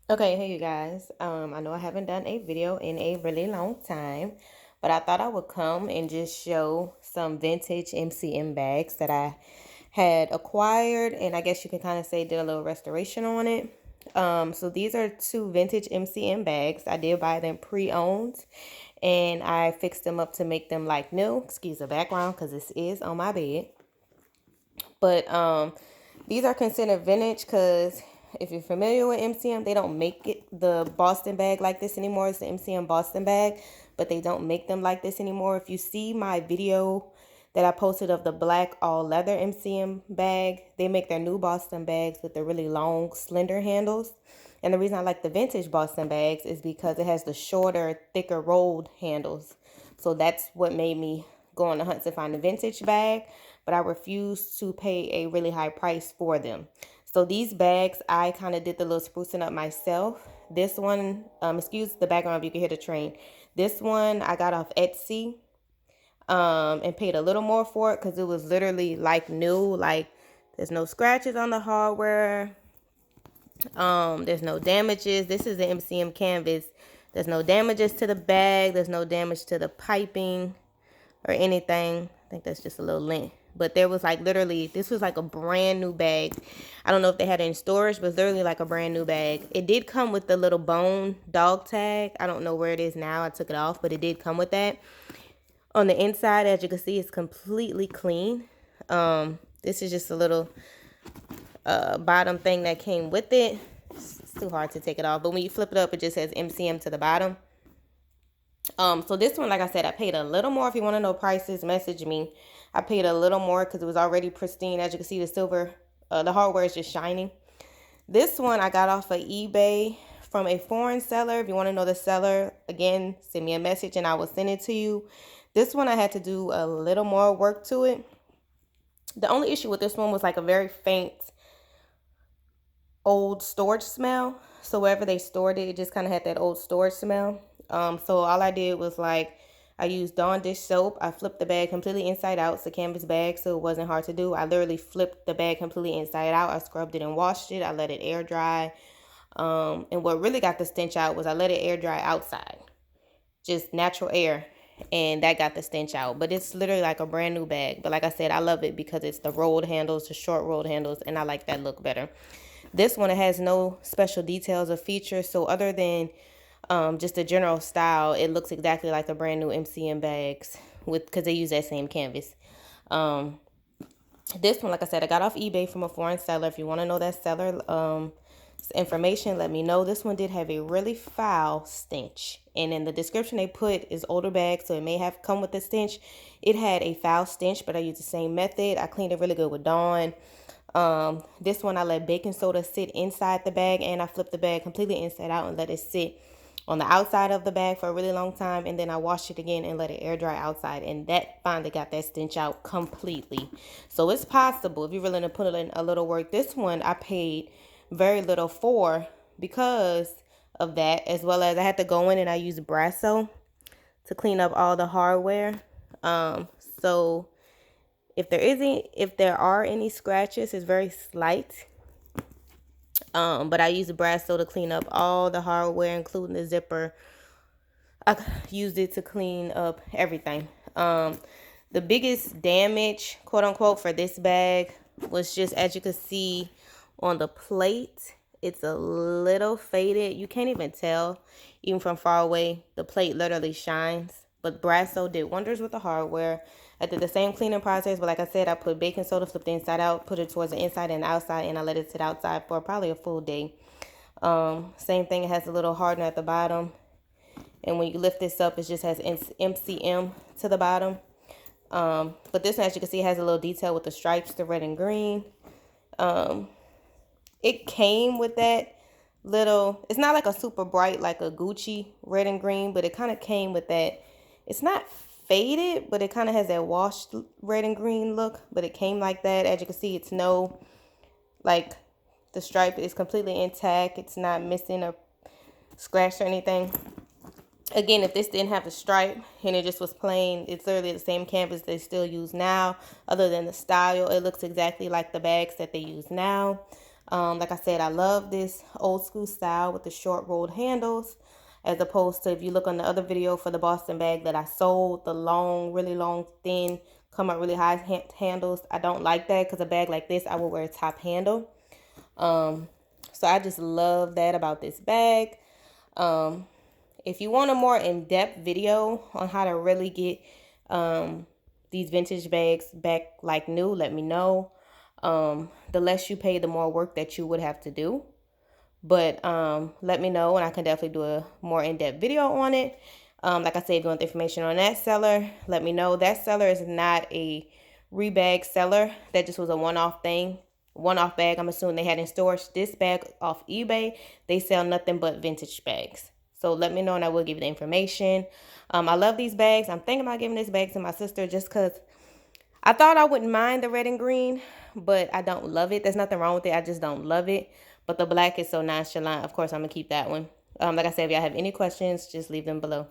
Okay, hey you guys. I know I haven't done a video in a really long time, but I thought I would come and just show some vintage MCM bags that I had acquired, and I guess you can kind of say did a little restoration on it. So these are two vintage MCM bags. I did buy them pre-owned, and I fixed them up to make them like new. Excuse the background because this is on my bed. But these are considered vintage because if you're familiar with MCM, they don't make it the Boston bag like this anymore. It's the MCM Boston bag, but they don't make them like this anymore. If you see my video that I posted of the black all leather MCM bag, they make their new Boston bags with the really long, slender handles. And the reason I like the vintage Boston bags is because it has the shorter, thicker rolled handles. So that's what made me go on the hunt to find a vintage bag, but I refused to pay a really high price for them. So these bags, I kind of did the little sprucing up myself. This one, excuse the background if you can hear the train. This one I got off Etsy and paid a little more for it because it was literally like new. Like there's no scratches on the hardware. There's no damages. This is the MCM canvas. There's no damages to the bag. There's no damage to the piping or anything. I think that's just a little lint. But there was like literally, this was like a brand new bag. I don't know if they had it in storage, but it's literally like a brand new bag. It did come with the little bone dog tag. I don't know where it is now. I took it off, but it did come with that. On the inside, as you can see, it's completely clean. This is just a little bottom thing that came with it. It's too hard to take it off, but when you flip it up, it just says MCM to the bottom. So this one, like I said, I paid a little more. If you want to know prices, message me. I paid a little more because it was already pristine. As you can see, the silver, the hardware is just shining. This one I got off of eBay from a foreign seller. If you want to know the seller, again, send me a message and I will send it to you. This one I had to do a little more work to it. The only issue with this one was like a very faint old storage smell. So wherever they stored it, it just kind of had that old storage smell. So all I did was like I used Dawn dish soap. I flipped the bag completely inside out. It's a canvas bag, so it wasn't hard to do. I literally flipped the bag completely inside out. I scrubbed it and washed it. I let it air dry. And what really got the stench out was I let it air dry outside, just natural air, and that got the stench out. But it's literally like a brand new bag. But like I said, I love it because it's the rolled handles, the short rolled handles, and I like that look better. This one, it has no special details or features. So other than just the general style, it looks exactly like the brand new MCM bags because they use that same canvas. Um, this one, like I said, I got off eBay from a foreign seller. If you want to know that seller information, let me know. This one did have a really foul stench. And in the description they put is older bag, so it may have come with a stench. It had a foul stench, but I used the same method. I cleaned it really good with Dawn. This one I let baking soda sit inside the bag, and I flipped the bag completely inside out and let it sit on the outside of the bag for a really long time, and then I washed it again and let it air dry outside, and that finally got that stench out completely. So it's possible if you're willing to put in a little work. This one I paid very little for because of that, as well as I had to go in and I used Brasso to clean up all the hardware. So if there are any scratches, it's very slight. But I used the Brasso to clean up all the hardware, including the zipper. I used it to clean up everything. The biggest damage, quote unquote, for this bag was just, as you can see on the plate, it's a little faded. You can't even tell, even from far away. The plate literally shines. But Brasso did wonders with the hardware. I did the same cleaning process, but like I said, I put baking soda, flipped the inside out, put it towards the inside and the outside, and I let it sit outside for probably a full day. Same thing, it has a little hardener at the bottom. And when you lift this up, it just has MCM to the bottom. But this one, as you can see, has a little detail with the stripes, the red and green. It came with that little, it's not like a super bright, like a Gucci red and green, but it kind of came with that. It's not faded, but it kind of has that washed red and green look, but it came like that. As you can see, it's no, like, the stripe is completely intact. It's not missing or scratched or anything. Again, if this didn't have the stripe and it just was plain, it's literally the same canvas they still use now. Other than the style, it looks exactly like the bags that they use now. Like I said, I love this old school style with the short rolled handles, as opposed to if you look on the other video for the Boston bag that I sold, the long, really long, thin, come up really high handles. I don't like that because a bag like this, I will wear a top handle. So I just love that about this bag. If you want a more in-depth video on how to really get these vintage bags back like new, let me know. The less you pay, the more work that you would have to do. But let me know and I can definitely do a more in-depth video on it. Like I said, if you want the information on that seller, let me know. That seller is not a rebag seller. That just was a one-off thing. One-off bag, I'm assuming they had in storage. This bag off eBay, they sell nothing but vintage bags. So let me know and I will give you the information. I love these bags. I'm thinking about giving this bag to my sister just because I thought I wouldn't mind the red and green, but I don't love it. There's nothing wrong with it. I just don't love it. But the black is so nonchalant. Of course, I'm going to keep that one. Like I said, if y'all have any questions, just leave them below.